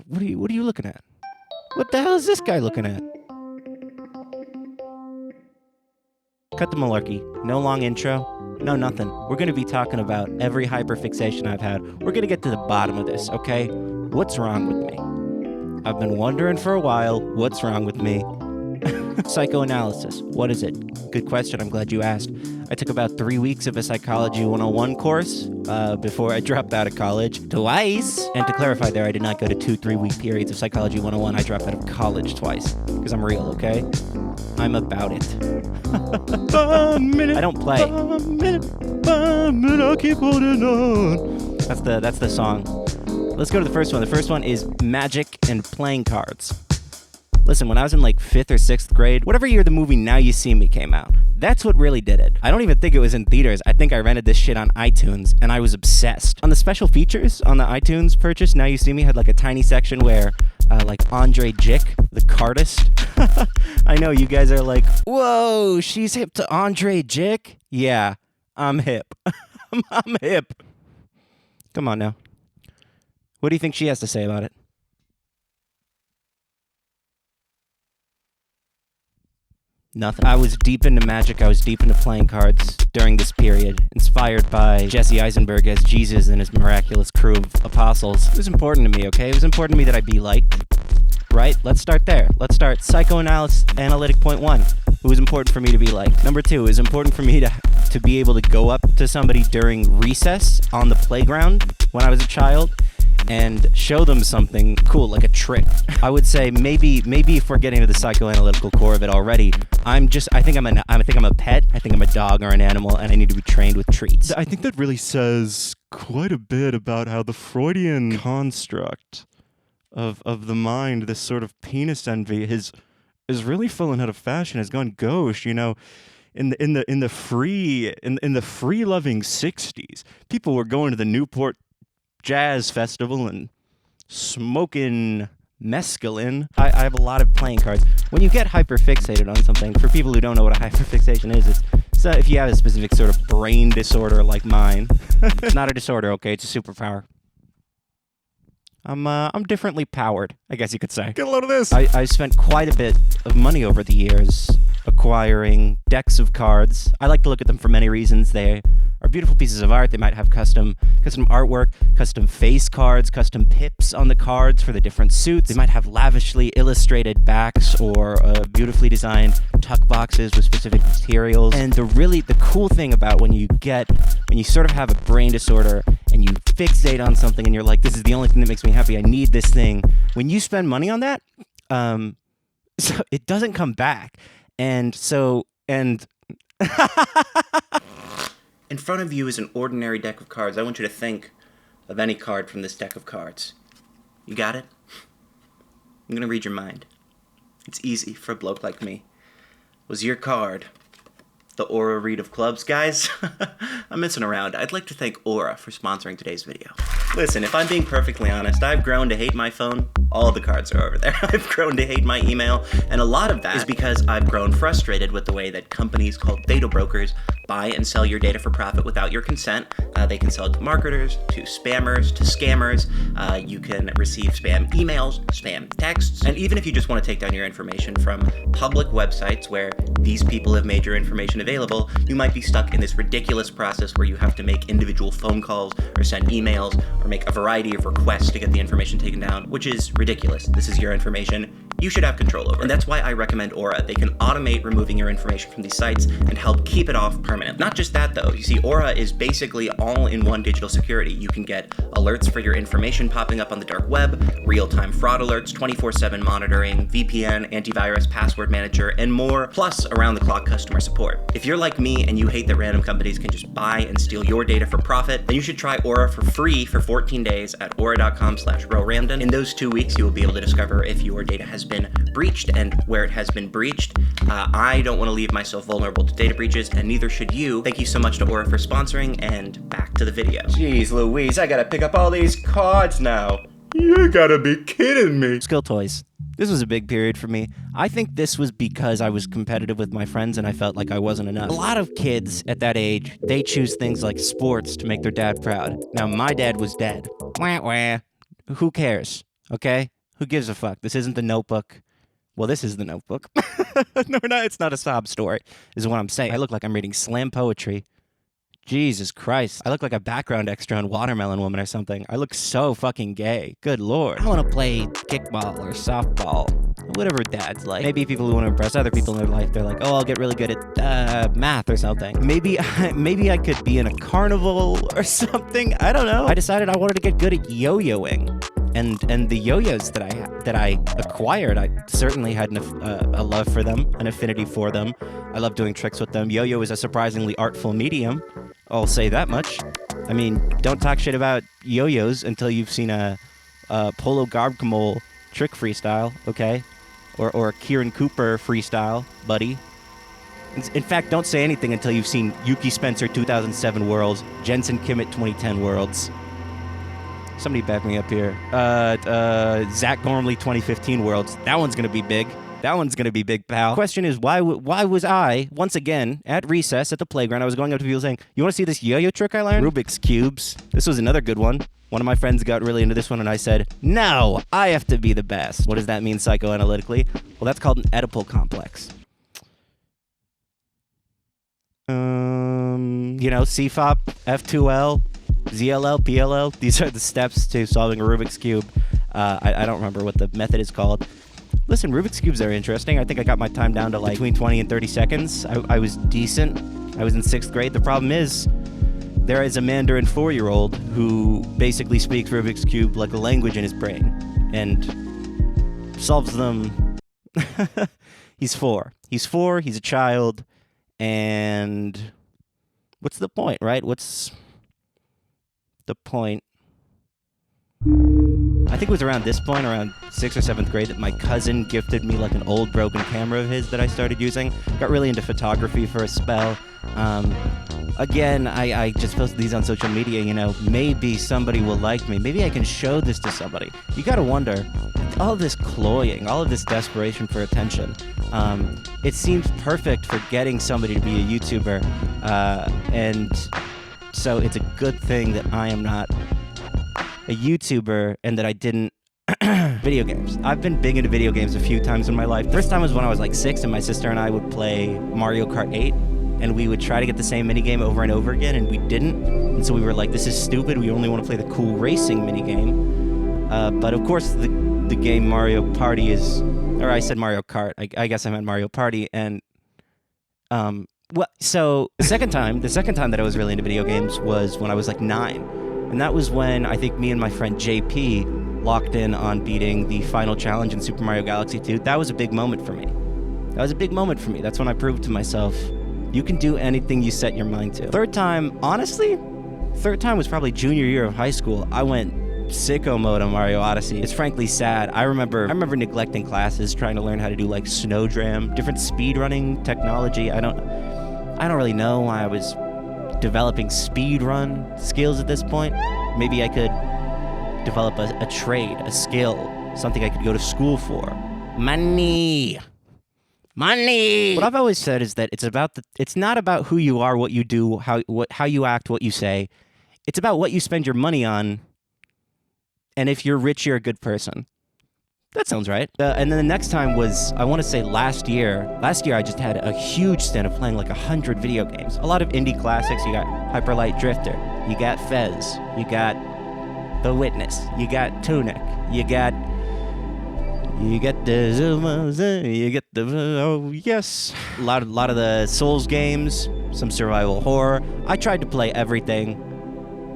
What are you looking at? What the hell is this guy looking at? Cut the malarkey. No long intro. No nothing. We're going to be talking about every hyperfixation I've had. We're going to get to the bottom of this, okay? What's wrong with me? I've been wondering for a while, what's wrong with me? Psychoanalysis. What is it? Good question. I'm glad you asked. I took about 3 weeks of a Psychology 101 course before I dropped out of college twice. And to clarify there, I did not go to 2 3-week periods of Psychology 101. I dropped out of college twice because I'm real, okay? I'm about it. I don't play. I'll keep holding on. That's the song. Let's go to the first one. The first one is magic and playing cards. Listen, when I was in like 5th or 6th grade, whatever year the movie Now You See Me came out, that's what really did it. I don't even think it was in theaters. I think I rented this shit on iTunes, and I was obsessed. On the special features on the iTunes purchase, Now You See Me had like a tiny section where like Andre Jick, the cardist. I know you guys are like, whoa, she's hip to Andre Jick? Yeah, I'm hip. I'm hip. Come on now. What do you think she has to say about it? Nothing. I was deep into magic. I was deep into playing cards during this period, inspired by Jesse Eisenberg as Jesus and his miraculous crew of apostles. It was important to me, okay? It was important to me that I be liked, right? Let's start there. Let's start psychoanalytic point 1. It was important for me to be liked. Number 2, it was important for me to be able to go up to somebody during recess on the playground when I was a child and show them something cool, like a trick. I would say maybe if we're getting to the psychoanalytical core of it already, I think I'm a pet. I think I'm a dog or an animal, and I need to be trained with treats. I think that really says quite a bit about how the Freudian construct of the mind, this sort of penis envy, is really fallen out of fashion, has gone gauche, you know. In the free loving 60s, people were going to the Newport Jazz Festival and smoking mescaline. I have a lot of playing cards. When you get hyperfixated on something, for people who don't know what a hyperfixation is, it's if you have a specific sort of brain disorder like mine. It's not a disorder, okay? It's a superpower. I'm differently powered, I guess you could say. Get a load of this. I spent quite a bit of money over the years acquiring decks of cards. I like to look at them for many reasons. They are beautiful pieces of art. They might have custom artwork, custom face cards, custom pips on the cards for the different suits. They might have lavishly illustrated backs or beautifully designed tuck boxes with specific materials. And the cool thing about when you sort of have a brain disorder and you fixate on something and you're like, this is the only thing that makes me happy, I need this thing. When you spend money on that, so it doesn't come back. And in front of you is an ordinary deck of cards. I want you to think of any card from this deck of cards. You got it? I'm going to read your mind. It's easy for a bloke like me. Was your card the Aura read of clubs, guys? I'm messing around. I'd like to thank Aura for sponsoring today's video. Listen, if I'm being perfectly honest, I've grown to hate my phone. All the cards are over there. I've grown to hate my email, and a lot of that is because I've grown frustrated with the way that companies called data brokers buy and sell your data for profit without your consent. They can sell it to marketers, to spammers, to scammers. You can receive spam emails, spam texts, and even if you just want to take down your information from public websites where these people have made your information available, you might be stuck in this ridiculous process where you have to make individual phone calls or send emails or make a variety of requests to get the information taken down, which is ridiculous. This is your information. You should have control over it. And that's why I recommend Aura. They can automate removing your information from these sites and help keep it off permanent. Not just that though. You see, Aura is basically all-in-one digital security. You can get alerts for your information popping up on the dark web, real-time fraud alerts, 24/7 monitoring, VPN, antivirus, password manager, and more, plus around-the-clock customer support. If you're like me and you hate that random companies can just buy and steal your data for profit, then you should try Aura for free for 14 days at aura.com/rowramden. In those 2 weeks, you will be able to discover if your data has been breached and where it has been breached. I don't want to leave myself vulnerable to data breaches, and neither should you. Thank you so much to Aura for sponsoring, and back to the video. Jeez Louise, I gotta pick up all these cards now. You gotta be kidding me. Skill toys. This was a big period for me. I think this was because I was competitive with my friends and I felt like I wasn't enough. A lot of kids at that age, they choose things like sports to make their dad proud. Now, my dad was dead. Wah, wah. Who cares? Okay? Who gives a fuck? This isn't The Notebook. Well, this is The Notebook. No, it's not a sob story, is what I'm saying. I look like I'm reading slam poetry. Jesus Christ. I look like a background extra on Watermelon Woman or something. I look so fucking gay. Good lord. I want to play kickball or softball. Whatever dad's like. Maybe people who want to impress other people in their life, they're like, oh, I'll get really good at math or something. Maybe I could be in a carnival or something. I don't know. I decided I wanted to get good at yo-yoing. And the yo-yos that I acquired, I certainly had a love for them, an affinity for them. I love doing tricks with them. Yo-yo is a surprisingly artful medium. I'll say that much. I mean, don't talk shit about yo-yos until you've seen a Polo Gargamole trick freestyle, okay? Or a Kieran Cooper freestyle, buddy. In fact, don't say anything until you've seen Yuki Spencer 2007 Worlds, Jensen Kimmett 2010 Worlds. Somebody back me up here. Zach Gormley 2015 Worlds. That one's gonna be big. That one's gonna be big, pal. Question is, why was I, once again, at recess at the playground, I was going up to people saying, you wanna see this yo-yo trick I learned? Rubik's Cubes. This was another good one. One of my friends got really into this one, and I said, no, I have to be the best. What does that mean psychoanalytically? Well, that's called an Oedipal complex. CFOP, F2L, ZLL, PLL. These are the steps to solving a Rubik's Cube. I don't remember what the method is called. Listen, Rubik's Cubes are interesting. I think I got my time down to like between 20 and 30 seconds. I was decent. I was in 6th grade. The problem is, there is a Mandarin 4-year-old who basically speaks Rubik's Cube like a language in his brain and solves them. He's 4. He's a child, and what's the point, right? What's the point? I think it was around this point, around 6th or 7th grade, that my cousin gifted me like an old broken camera of his that I started using. Got really into photography for a spell. Again, I just posted these on social media, maybe somebody will like me. Maybe I can show this to somebody. You gotta wonder, all of this cloying, all of this desperation for attention, it seems perfect for getting somebody to be a YouTuber, and so it's a good thing that I am not a YouTuber and that I didn't video games. I've been big into video games a few times in my life. First time was when I was like 6 and my sister and I would play Mario Kart 8 and we would try to get the same minigame over and over again and we didn't. And so we were like, this is stupid. We only want to play the cool racing minigame. But of course the game Mario Party is, or I said Mario Kart. I guess I meant Mario Party. And so the second time that I was really into video games was when I was like 9. And that was when I think me and my friend JP locked in on beating the final challenge in Super Mario Galaxy 2. That was a big moment for me. That's when I proved to myself, you can do anything you set your mind to. Third time was probably junior year of high school. I went sicko mode on Mario Odyssey. It's frankly sad. I remember neglecting classes, trying to learn how to do like Snowdram, different speedrunning technology. I don't really know why I was developing speedrun skills at this point. Maybe I could develop a trade, a skill, something I could go to school for. Money. What I've always said is that it's not about who you are, what you do, how you act, what you say. It's about what you spend your money on, and if you're rich, you're a good person. That sounds right. And then the next time was, I want to say last year. Last year, I just had a huge stint of playing like 100 video games. A lot of indie classics. You got Hyper Light Drifter. You got Fez. You got The Witness. You got Tunic. You get the oh yes. A lot of the Souls games. Some survival horror. I tried to play everything.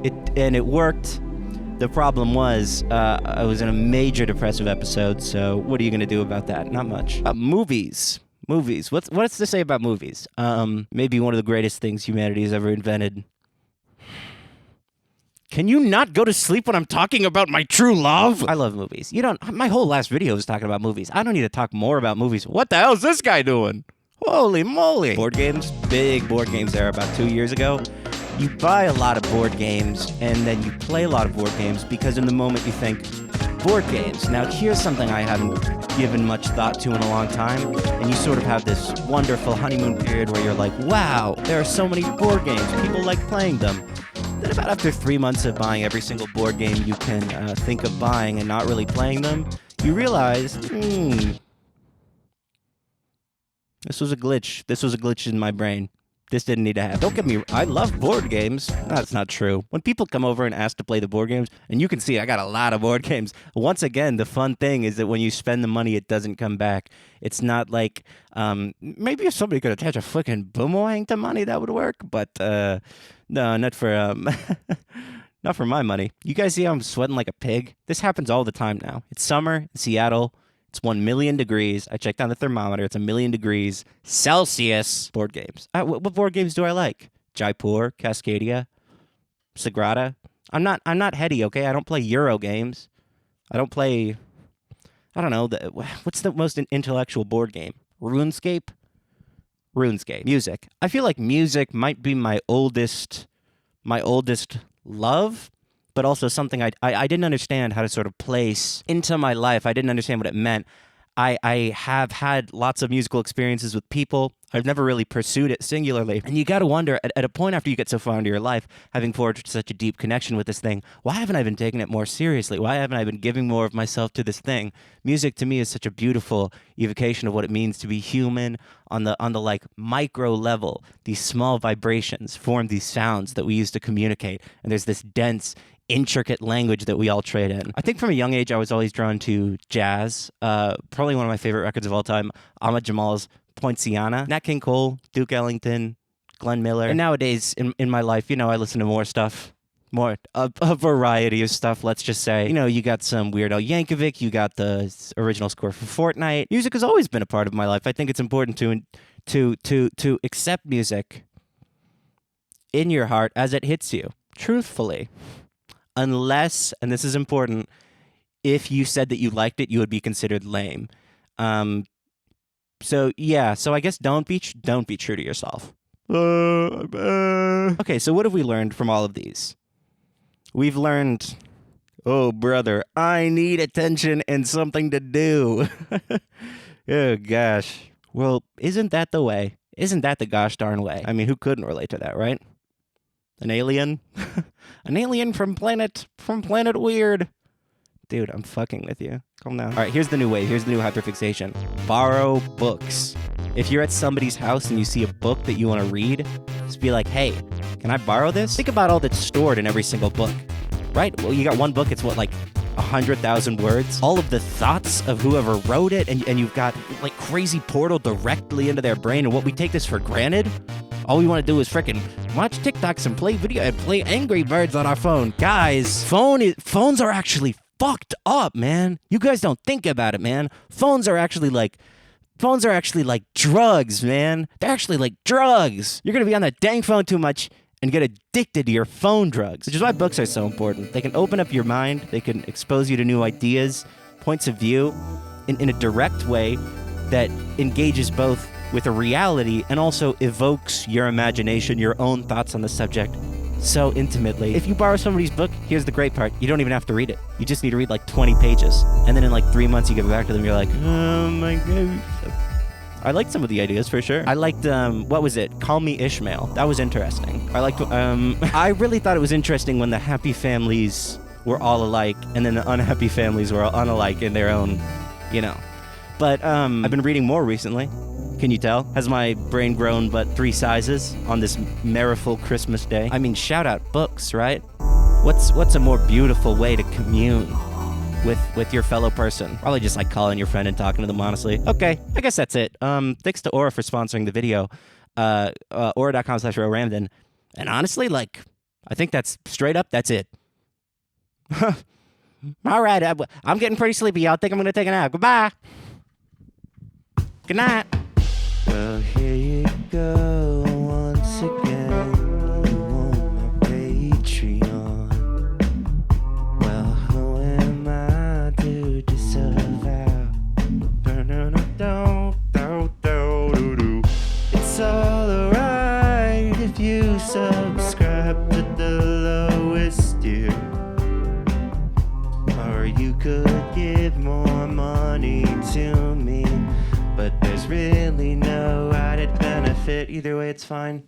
It worked. The problem was, I was in a major depressive episode, so what are you going to do about that? Not much. Movies. What's to say about movies? Maybe one of the greatest things humanity has ever invented. Can you not go to sleep when I'm talking about my true love? I love movies. My whole last video was talking about movies. I don't need to talk more about movies. What the hell is this guy doing? Holy moly. Board games, big board games there about 2 years ago. You buy a lot of board games, and then you play a lot of board games because in the moment you think, board games. Now here's something I haven't given much thought to in a long time, and you sort of have this wonderful honeymoon period where you're like, wow, there are so many board games. People like playing them. Then about after 3 months of buying every single board game you can think of buying and not really playing them, you realize, this was a glitch. This was a glitch in my brain. This didn't need to happen. Don't get me, I love board games. That's not true. When people come over and ask to play the board games, and you can see I got a lot of board games. Once again, the fun thing is that when you spend the money, it doesn't come back. It's not like, maybe if somebody could attach a fucking boomerang to money, that would work. But no, not for, not for my money. You guys see how I'm sweating like a pig? This happens all the time now. It's summer in Seattle. It's 1 million degrees. I checked on the thermometer. It's 1 million degrees Celsius. Board games. What board games do I like? Jaipur, Cascadia, Sagrada. I'm not heady, okay? I don't play Euro games. I don't play, I don't know, what's the most intellectual board game? RuneScape? RuneScape. Music. I feel like music might be my oldest love, but also something I didn't understand how to sort of place into my life. I didn't understand what it meant. I have had lots of musical experiences with people. I've never really pursued it singularly. And you got to wonder, at a point after you get so far into your life, having forged such a deep connection with this thing, why haven't I been taking it more seriously? Why haven't I been giving more of myself to this thing? Music to me is such a beautiful evocation of what it means to be human on the like micro level. These small vibrations form these sounds that we use to communicate. And there's this dense, intricate language that we all trade in. I think from a young age, I was always drawn to jazz. Probably one of my favorite records of all time, Ahmad Jamal's Poinciana, Nat King Cole, Duke Ellington, Glenn Miller. And nowadays in my life, I listen to more stuff, a variety of stuff, let's just say. You got some Weird Al Yankovic, you got the original score for Fortnite. Music has always been a part of my life. I think it's important to accept music in your heart as it hits you, truthfully. Unless, and this is important, if you said that you liked it, you would be considered lame. So I guess don't be true to yourself. Okay, so what have we learned from all of these? We've learned, oh brother, I need attention and something to do. Oh gosh. Well, isn't that the way? Isn't that the gosh darn way? I mean, who couldn't relate to that, right? An alien? An alien from planet Weird. Dude, I'm fucking with you. Calm down. All right, here's the new wave. Here's the new hyperfixation. Borrow books. If you're at somebody's house and you see a book that you want to read, just be like, hey, can I borrow this? Think about all that's stored in every single book, right? Well, you got one book, it's what, like 100,000 words? All of the thoughts of whoever wrote it, and you've got like crazy portal directly into their brain, and what we take this for granted? All we want to do is frickin' watch TikToks and play video and play Angry Birds on our phone. Guys, phones are actually fucked up, man. You guys don't think about it, man. Phones are actually like drugs, man. They're actually like drugs. You're gonna be on that dang phone too much and get addicted to your phone drugs, which is why books are so important. They can open up your mind. They can expose you to new ideas, points of view, in a direct way that engages both with a reality and also evokes your imagination, your own thoughts on the subject so intimately. If you borrow somebody's book, here's the great part. You don't even have to read it. You just need to read like 20 pages. And then in like 3 months, you give it back to them. You're like, oh my God. I liked some of the ideas for sure. I liked, what was it? Call Me Ishmael. That was interesting. I liked, I really thought it was interesting when the happy families were all alike and then the unhappy families were all unalike in their own, But I've been reading more recently. Can you tell? Has my brain grown but 3 sizes on this merriful Christmas day? I mean, shout out books, right? What's a more beautiful way to commune with your fellow person? Probably just like calling your friend and talking to them, honestly. Okay, I guess that's it. Thanks to Aura for sponsoring the video. Aura.com/RoRamden. And honestly, like, I think that's straight up, that's it. All right, I'm getting pretty sleepy, y'all. I think I'm gonna take a nap. Goodbye. Good night. Well, here you go once again. You want my Patreon. Well, who am I to disavow? It's all alright if you subscribe to the lowest tier. Or you could give more money to me. But there's really no added benefit. Either way, it's fine.